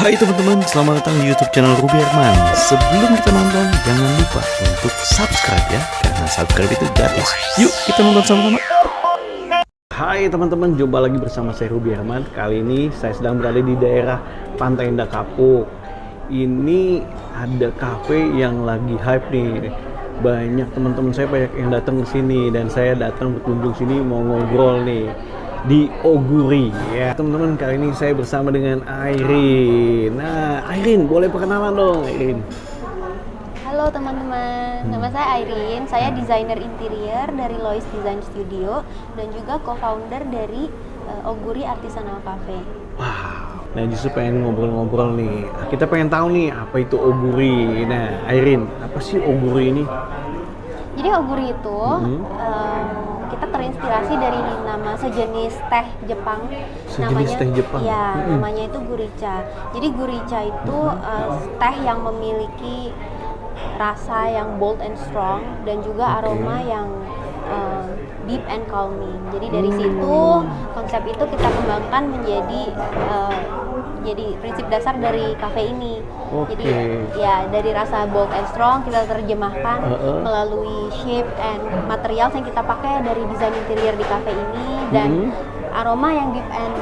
Hai teman-teman, selamat datang di YouTube channel Ruby Herman. Sebelum kita nonton, jangan lupa untuk subscribe ya, karena subscribe itu gratis. Yuk, kita nonton sama-sama. Hai teman-teman, jumpa lagi bersama saya Ruby Herman. Kali ini saya sedang berada di daerah Pantai Indah Kapuk. Ini ada cafe yang lagi hype nih. Banyak teman-teman saya banyak yang datang ke sini dan saya datang berkunjung sini mau ngobrol nih di Oguri ya teman-teman. Kali ini saya bersama dengan Airin. Nah, Airin, boleh perkenalan dong, Airin. Halo teman-teman, nama saya Airin. Saya desainer interior dari Lois Design Studio dan juga co-founder dari Oguri Artisanal Cafe. Wow. Nah, justru pengen ngobrol-ngobrol nih. Kita pengen tahu nih apa itu Oguri. Nah, Airin, apa sih Oguri ini? Jadi Oguri itu kita terinspirasi dari nama sejenis teh Jepang. Sejenis teh Jepang? Ya, namanya itu guricha. Jadi guricha itu teh yang memiliki rasa yang bold and strong dan juga aroma yang deep and calming. Jadi dari situ konsep itu kita kembangkan menjadi jadi prinsip dasar dari cafe ini. Jadi ya dari rasa bold and strong kita terjemahkan melalui shape and material yang kita pakai dari desain interior di cafe ini, dan aroma yang deep and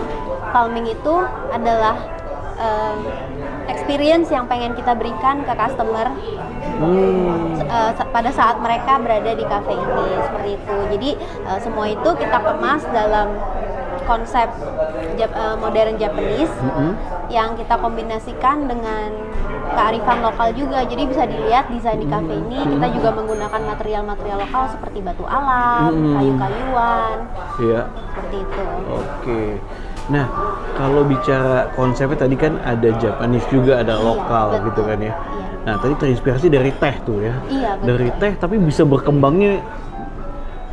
calming itu adalah experience yang pengen kita berikan ke customer pada saat mereka berada di cafe ini, seperti itu. Jadi semua itu kita kemas dalam konsep modern Japanese yang kita kombinasikan dengan kearifan lokal juga. Jadi bisa dilihat desain di cafe ini kita juga menggunakan material-material lokal seperti batu alam, kayu-kayuan, seperti itu. Oke. Nah, kalau bicara konsepnya tadi kan ada Japanese juga, ada lokal gitu kan ya. Nah, tadi terinspirasi dari teh tuh ya. Iya, betul. Dari teh tapi bisa berkembangnya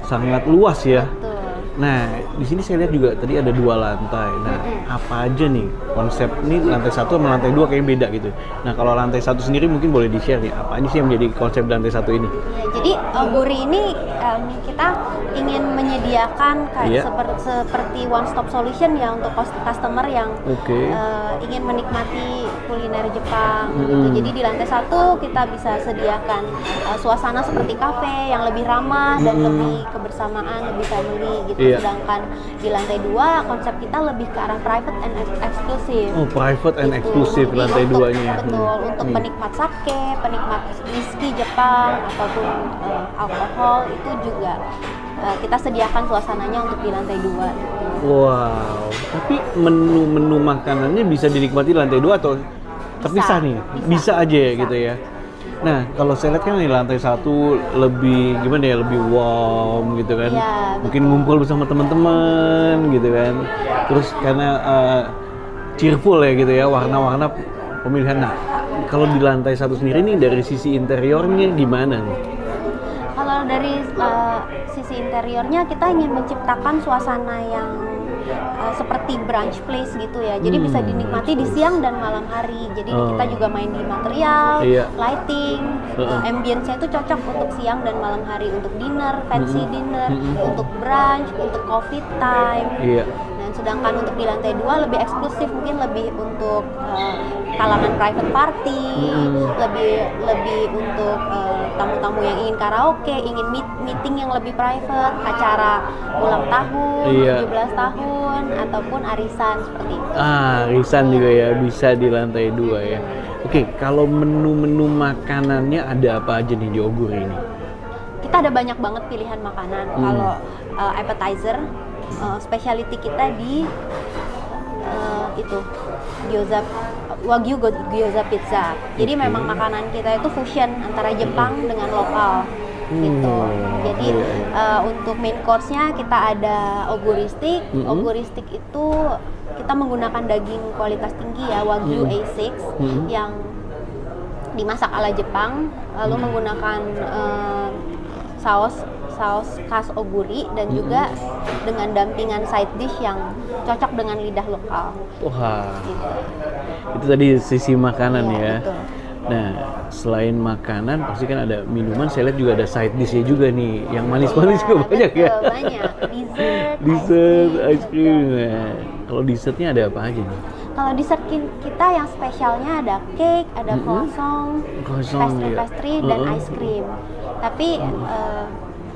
sangat luas ya. Betul. Nah, di sini saya lihat juga tadi ada 2 lantai. Nah, apa aja nih konsep ini, lantai 1 sama lantai 2 kayaknya beda gitu. Nah, kalau lantai 1 sendiri mungkin boleh di-share nih, apa aja sih yang menjadi konsep lantai 1 ini? Ya, jadi Oguri ini kita ingin menyediakan kayak seperti one stop solution ya untuk customer yang ingin menikmati kuliner Jepang gitu. Jadi di lantai 1 kita bisa sediakan suasana seperti kafe yang lebih ramah dan lebih kebersamaan, lebih family gitu. Sedangkan di lantai 2 konsep kita lebih ke arah private and exclusive. Oh, private and gitu. exclusive lantai 2-nya. Betul, untuk penikmat sake, penikmat whisky Jepang ataupun alkohol itu juga kita sediakan suasananya untuk di lantai 2 gitu. Wow, tapi menu-menu makanannya bisa dinikmati di lantai 2 atau terpisah nih? Bisa aja ya gitu ya. Nah, kalau saya lihat kan di lantai 1 lebih gimana ya, lebih warm gitu kan. Ya, mungkin ngumpul bersama teman-teman gitu kan. Terus karena cheerful ya gitu ya, warna-warna pemilihan. Nah, kalau di lantai 1 sendiri nih dari sisi interiornya gimana nih? Kalau dari sisi interiornya kita ingin menciptakan suasana yang seperti brunch place gitu ya. Jadi bisa dinikmati di siang dan malam hari. Jadi kita juga main di material, lighting, ambience-nya itu cocok untuk siang dan malam hari, untuk dinner, fancy dinner, untuk brunch, untuk coffee time. Dan sedangkan untuk di lantai 2 lebih eksklusif, mungkin lebih untuk kalangan private party, lebih untuk tamu-tamu yang ingin karaoke, ingin meeting yang lebih private, acara ulang tahun, 17 tahun, ataupun arisan seperti itu. Arisan juga ya bisa di lantai 2 ya. Oke, kalau menu-menu makanannya ada apa aja nih di Oguri ini? Kita ada banyak banget pilihan makanan. Kalau appetizer, specialty kita di itu gyoza, wagyu gyoza pizza. Jadi memang makanan kita itu fusion antara Jepang dengan lokal gitu. Jadi untuk main course-nya kita ada oguri steak. Oguri steak itu kita menggunakan daging kualitas tinggi ya, wagyu A6 yang dimasak ala Jepang, lalu menggunakan saus khas Oguri dan juga dengan dampingan side dish yang cocok dengan lidah lokal. Wah, gitu. Itu tadi sisi makanan ya. Betul. Nah, selain makanan pasti kan ada minuman. Saya lihat juga ada side dish-nya juga nih, yang manis-manis juga banyak ya. Banyak. Dessert, Dessert, ice cream. Kalau dessertnya ada apa aja nih? Kalau dessert kita yang spesialnya ada cake, ada croissant, pastry dan ice cream. Tapi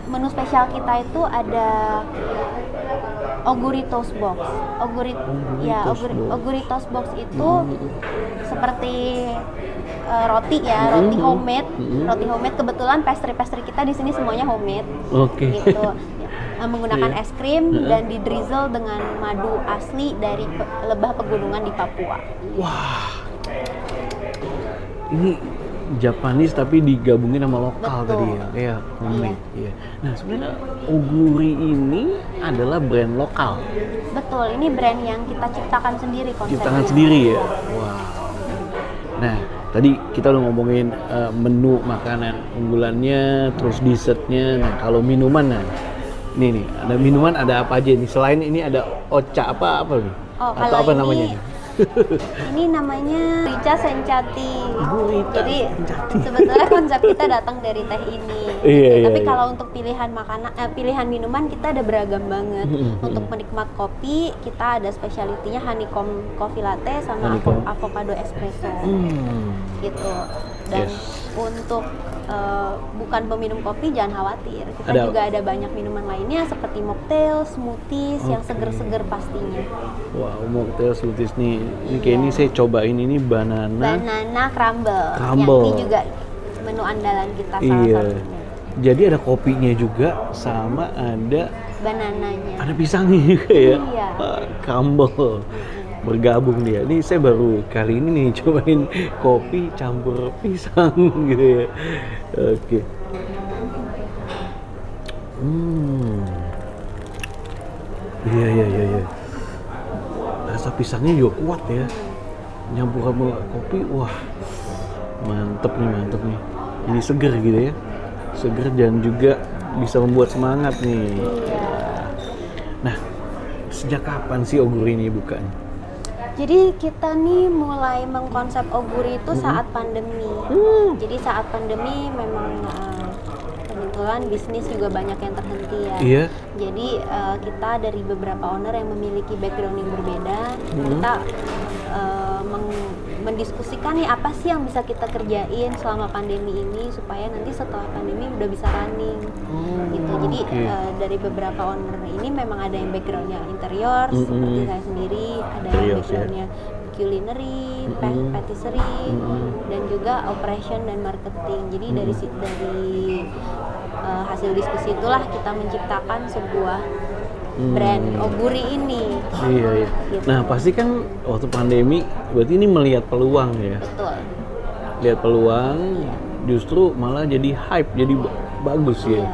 menu spesial kita itu ada Oguri Toast Box. Oguri Toast Box itu seperti roti ya, roti homemade. Roti homemade, kebetulan pastry kita di sini semuanya homemade. Oke. Gitu. Menggunakan es krim dan di drizzle dengan madu asli dari lebah pegunungan di Papua. Wah, ini Japanese tapi digabungin sama lokal. Betul. Tadi ya, kayak homemade. Iya. Nah sebenarnya Oguri ini adalah brand lokal. Betul, ini brand yang kita ciptakan sendiri konsepnya. Ciptakan sendiri ya. Wah. Nah tadi kita udah ngomongin menu makanan unggulannya, terus dessertnya. Nah kalau minuman nih ada minuman ada apa aja nih? Selain ini ada ocha apa nih? Oh, atau apa namanya nih? Ini namanya Gurita Sencati. Jadi Sencati. sebetulnya konsep kita datang dari teh ini. Tapi kalau untuk pilihan pilihan minuman kita ada beragam banget. Untuk penikmat kopi kita ada spesialitinya honeycomb coffee latte sama avocado espresso. Gitu. Dan untuk bukan peminum kopi jangan khawatir. Kita juga ada banyak minuman lainnya seperti mocktail, smoothies yang seger-seger pastinya. Wow, mocktail, smoothies nih. Ini kayak ini saya cobain ini banana crumble. Yang ini juga menu andalan kita salah satunya. Jadi ada kopinya juga sama ada banananya. Ada pisangnya juga ya. Iya. Crumble. Bergabung dia. Ini saya baru kali ini nih cobain kopi campur pisang gitu ya. Oke. Iya. Rasa pisangnya juga kuat ya. Nyampur sama kopi, wah. Mantep nih. Ini seger gitu ya. Seger dan juga bisa membuat semangat nih. Nah, sejak kapan sih Oguri ini buka? Jadi kita nih mulai mengkonsep Oguri itu saat pandemi. Jadi saat pandemi memang kebetulan bisnis juga banyak yang terhenti ya. Iya. Jadi kita dari beberapa owner yang memiliki background yang berbeda, kita mendiskusikan nih apa sih yang bisa kita kerjain selama pandemi ini supaya nanti setelah pandemi udah bisa running. Gitu. Jadi dari beberapa owner ini memang ada yang backgroundnya interior seperti saya sendiri, ada yang backgroundnya culinary, patisserie, dan juga operation dan marketing. Jadi dari hasil diskusi itulah kita menciptakan sebuah brand Oguri ini. Iya. Gitu. Nah pasti kan waktu pandemi berarti ini melihat peluang ya. Betul. Lihat peluang, justru malah jadi hype, jadi bagus ya.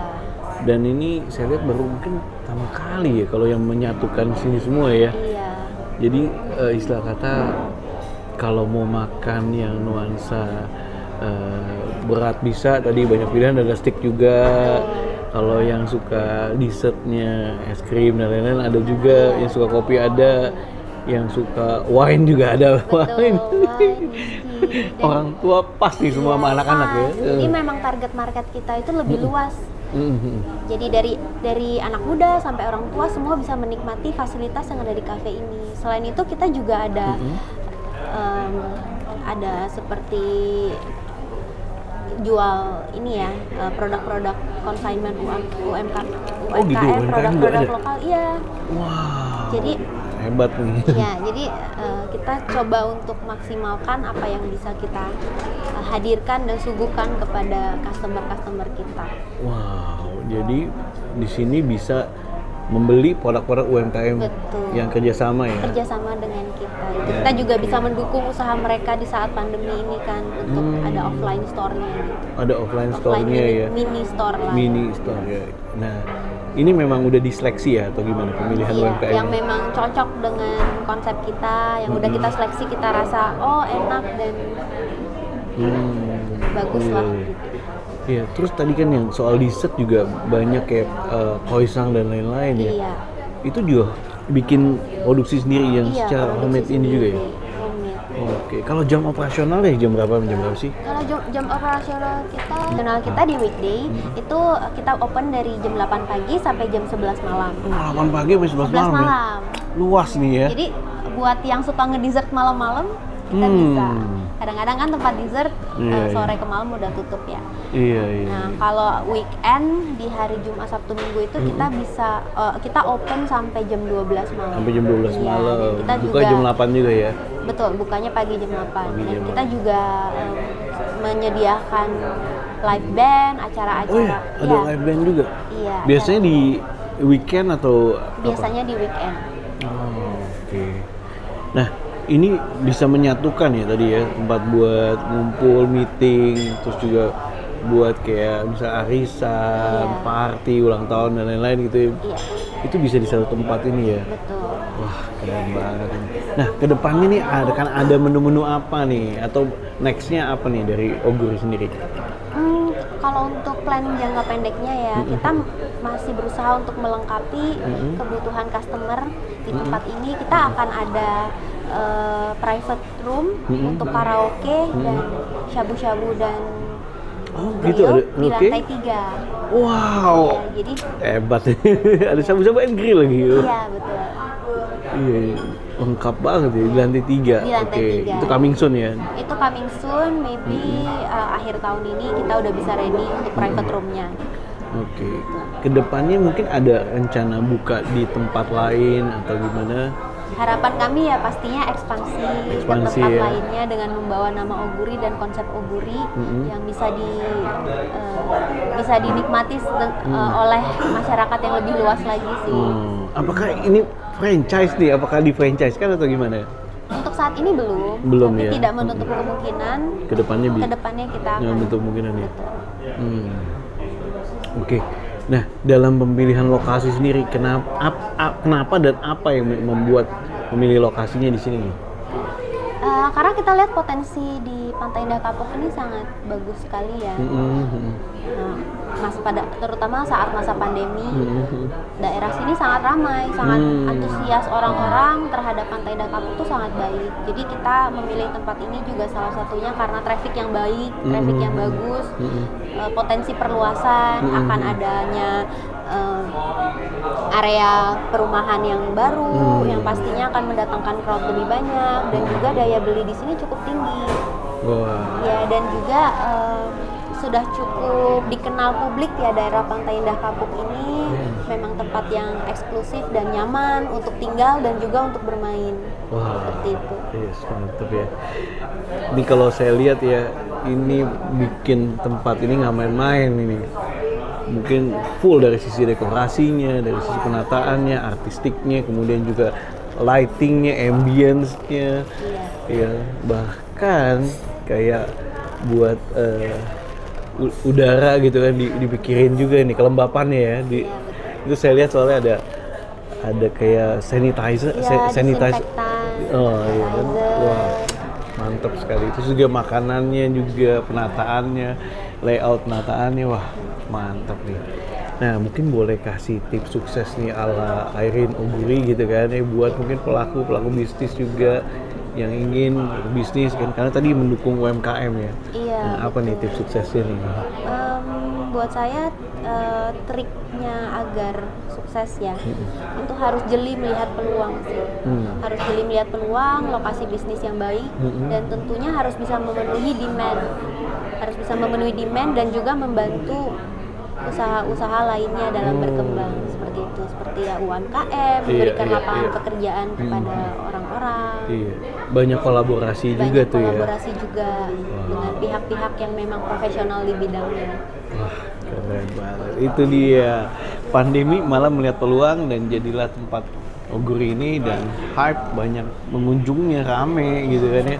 Dan ini saya lihat baru mungkin pertama kali ya kalau yang menyatukan sini semua ya. Iya. Jadi istilah kata kalau mau makan yang nuansa berat bisa, tadi banyak pilihan, ada steak juga. Kalau yang suka dessertnya, es krim dan lain-lain ada juga. Yang suka kopi ada, yang suka wine juga ada. Wine. Orang tua pasti semua sama anak-anak ya. Jadi memang target market kita itu lebih luas. Jadi dari anak muda sampai orang tua semua bisa menikmati fasilitas yang ada di cafe ini. Selain itu kita juga ada seperti jual ini ya, produk-produk consignment UMKM, produk-produk lokal. Iya. Wow. Jadi hebat nih. Ya, jadi kita coba untuk maksimalkan apa yang bisa kita hadirkan dan suguhkan kepada customer kita. Wow. Jadi di sini bisa membeli produk-produk UMKM. Betul. Yang kerjasama ya? Kerjasama dengan kita. Kita juga bisa mendukung usaha mereka di saat pandemi ini kan, untuk ada offline store-nya gitu. Ada offline store-nya ya? Mini store lah. Mini store ya. Nah, ini memang udah diseleksi ya atau gimana pemilihan UMKM? Yang memang cocok dengan konsep kita, yang udah kita seleksi, kita rasa enak dan bagus lah. Iya, terus tadi kan yang soal dessert juga banyak kayak croissant dan lain-lain ya. Iya. Itu juga bikin produksi sendiri yang secara homemade ini juga ya? Oke, kalau jam operasional ya jam berapa sih? Kalau jam operasional kita di weekday itu kita open dari jam 8 pagi sampai jam 11 malam. 8 pagi sampai 11 malam. malam. luas nih ya. Jadi buat yang suka ngedessert malam-malam kita bisa. Kadang-kadang kan tempat dessert sore ke malam udah tutup ya. Iya. Nah kalau weekend di hari Jumat, Sabtu, Minggu itu kita bisa kita open sampai jam 12 malam. Sampai jam 12 malam. Dan kita Buka juga, jam 8 juga ya. Betul, bukanya pagi jam 8. Pagi Dan jam kita juga menyediakan live band, acara-acara. Oh iya, ada live band juga. Iya. Biasanya di weekend atau Biasanya di weekend. Oke. Nah, ini bisa menyatukan ya tadi ya, tempat buat ngumpul, meeting, terus juga buat kayak misal arisan, party, ulang tahun dan lain-lain gitu ya. Iya. Itu bisa di satu tempat ini ya. Betul. Wah, keren banget ini. Nah, kedepannya nih ada menu-menu apa nih? Atau nextnya apa nih dari Oguri sendiri? Kalau untuk plan jangka pendeknya ya, kita masih berusaha untuk melengkapi kebutuhan customer di tempat ini. Kita akan ada private room untuk karaoke dan shabu-shabu dan Gitu ada. di lantai 3. Wow. Ya, jadi Hebat. Ada shabu-shabu and grill lagi. iya betul. Iya, lengkap banget ya di lantai 3. Di lantai 3. Itu coming soon ya. Itu coming soon, maybe akhir tahun ini kita udah bisa ready untuk private roomnya. Oke. Kedepannya mungkin ada rencana buka di tempat lain atau gimana? Harapan kami ya pastinya ekspansi ke tempat ya. lainnya dengan membawa nama Oguri dan konsep Oguri yang bisa dinikmati oleh masyarakat yang lebih luas lagi sih. Apakah ini franchise nih? Apakah di franchise kan atau gimana? Untuk saat ini belum tapi ya. tidak menutup kemungkinan kedepannya kita akan menutup kemungkinan ya. betul. Oke. Nah, dalam pemilihan lokasi sendiri kenapa dan apa yang membuat memilih lokasinya di sini nih? Karena kita lihat potensi di Pantai Indah Kapuk ini sangat bagus sekali ya. Terutama saat masa pandemi, daerah sini sangat ramai, sangat antusias orang-orang terhadap Pantai Indah Kapuk itu sangat baik. Jadi kita memilih tempat ini juga salah satunya karena traffic yang baik, traffic yang bagus, potensi perluasan, akan adanya area perumahan yang baru, yang pastinya akan mendatangkan crowd lebih banyak, dan juga daya beli di sini cukup tinggi. Ya, dan juga sudah cukup dikenal publik ya daerah Pantai Indah Kapuk ini memang tempat yang eksklusif dan nyaman untuk tinggal dan juga untuk bermain. Seperti itu. Yes, mantap ya. Ini kalau saya lihat ya, ini bikin tempat ini nggak main-main ini. Mungkin full dari sisi dekorasinya, dari sisi penataannya, artistiknya, kemudian juga lightingnya, ambience-nya, ya bahkan kayak buat udara gitu kan dipikirin juga nih kelembapannya ya. Itu saya lihat soalnya ada kayak sanitizer. Oh iya kan, wah mantap sekali. Itu juga makanannya juga penataannya, layout penataannya, wah mantap nih. Nah, mungkin boleh kasih tips sukses nih ala Irene Oguri gitu kan ya, buat mungkin pelaku bisnis juga yang ingin bisnis kan, karena tadi mendukung UMKM ya. Iya. Nah, apa nih tips suksesnya nih? Buat saya triknya agar sukses ya, itu harus jeli melihat peluang sih. Harus jeli melihat peluang, lokasi bisnis yang baik, dan tentunya harus bisa memenuhi demand. Harus bisa memenuhi demand dan juga membantu usaha-usaha lainnya dalam berkembang seperti itu, seperti ya UMKM, memberikan lapangan pekerjaan kepada orang-orang. Iya. Banyak kolaborasi juga tuh ya. Kolaborasi juga dengan pihak-pihak yang memang profesional di bidangnya. Wah, keren banget. Itu dia. Pandemi malah melihat peluang dan jadilah tempat Oguri ini dan hype, banyak pengunjungnya, rame gitu kan ya.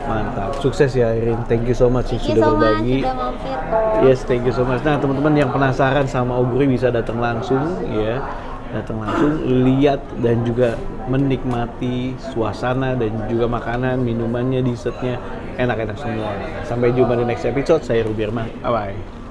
Mantap, sukses ya Irene. Thank you so much sudah berbagi. Sudah mampir kok. Yes, thank you so much. Nah, teman-teman yang penasaran sama Oguri bisa datang langsung ya. Datang langsung, lihat dan juga menikmati suasana dan juga makanan, minumannya, dessertnya enak-enak semua. Sampai jumpa di next episode. Saya Ruby Herman. Bye bye.